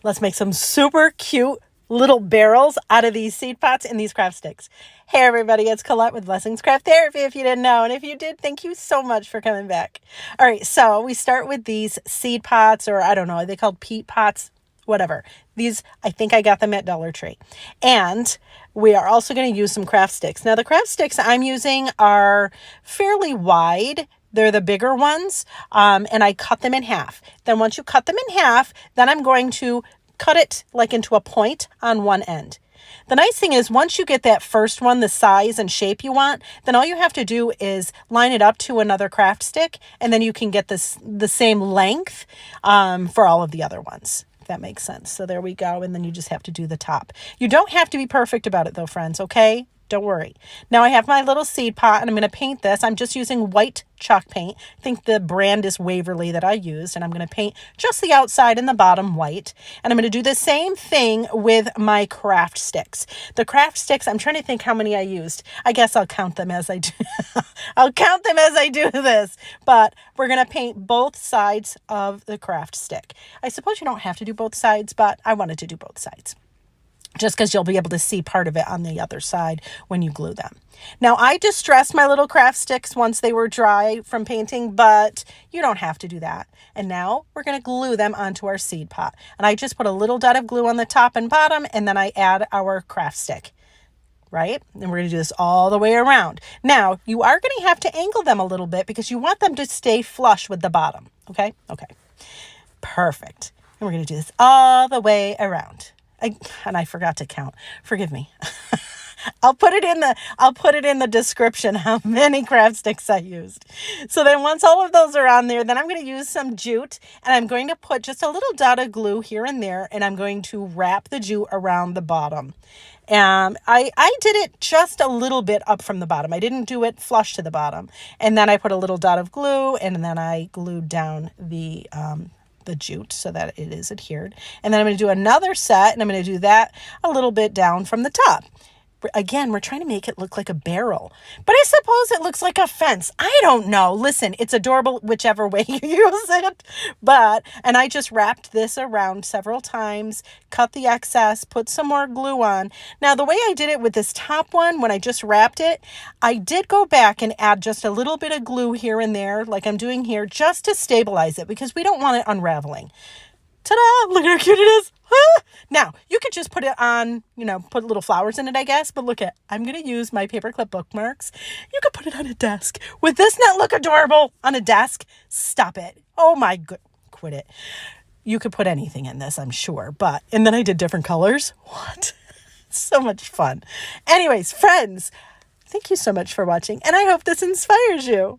Let's make some super cute little barrels out of these seed pots and these craft sticks. Hey everybody, it's Colette with Blessings Craft Therapy, if you didn't know. And if you did, thank you so much for coming back. All right, so we start with these seed pots, or I don't know, are they called peat pots? Whatever. These, I think I got them at Dollar Tree. And we are also going to use some craft sticks. Now the craft sticks I'm using are fairly wide. They're the bigger ones, and I cut them in half. Then once you cut them in half, then I'm going to cut it like into a point on one end. The nice thing is once you get that first one, the size and shape you want, then all you have to do is line it up to another craft stick, and then you can get the same length for all of the other ones. If that makes sense. So there we go. And then you just have to do the top. You don't have to be perfect about it though, friends. Okay. Don't worry. Now I have my little seed pot and I'm going to paint this. I'm just using white chalk paint. I think the brand is Waverly that I used, and I'm going to paint just the outside and the bottom white. And I'm going to do the same thing with my craft sticks. The craft sticks, I'm trying to think how many I used. I guess I'll count them as I do. I'll count them as I do this. But we're going to paint both sides of the craft stick. I suppose you don't have to do both sides, but I wanted to do both sides, just because you'll be able to see part of it on the other side when you glue them. Now, I distressed my little craft sticks once they were dry from painting, but you don't have to do that. And now we're going to glue them onto our seed pot. And I just put a little dot of glue on the top and bottom, and then I add our craft stick, right? And we're going to do this all the way around. Now, you are going to have to angle them a little bit because you want them to stay flush with the bottom, okay? Okay, perfect. And we're going to do this all the way around. And I forgot to count. Forgive me. I'll put it in the description how many craft sticks I used. So then once all of those are on there, then I'm going to use some jute, and I'm going to put just a little dot of glue here and there, and I'm going to wrap the jute around the bottom. I did it just a little bit up from the bottom. I didn't do it flush to the bottom. And then I put a little dot of glue, and then I glued down the jute so that it is adhered. And then I'm going to do another set, and I'm going to do that a little bit down from the top. Again, we're trying to make it look like a barrel, but I suppose it looks like a fence. I don't know. Listen, it's adorable whichever way you use it. And I just wrapped this around several times, cut the excess, put some more glue on. Now, the way I did it with this top one, when I just wrapped it, I did go back and add just a little bit of glue here and there, like I'm doing here, just to stabilize it because we don't want it unraveling. Ta-da! Look at how cute it is. Ah! Now, you could just put it on, put little flowers in it, I guess. But look I'm going to use my paperclip bookmarks. You could put it on a desk. Would this not look adorable on a desk? Stop it. Oh my god. Quit it. You could put anything in this, I'm sure. And then I did different colors. What? So much fun. Anyways, friends, thank you so much for watching. And I hope this inspires you.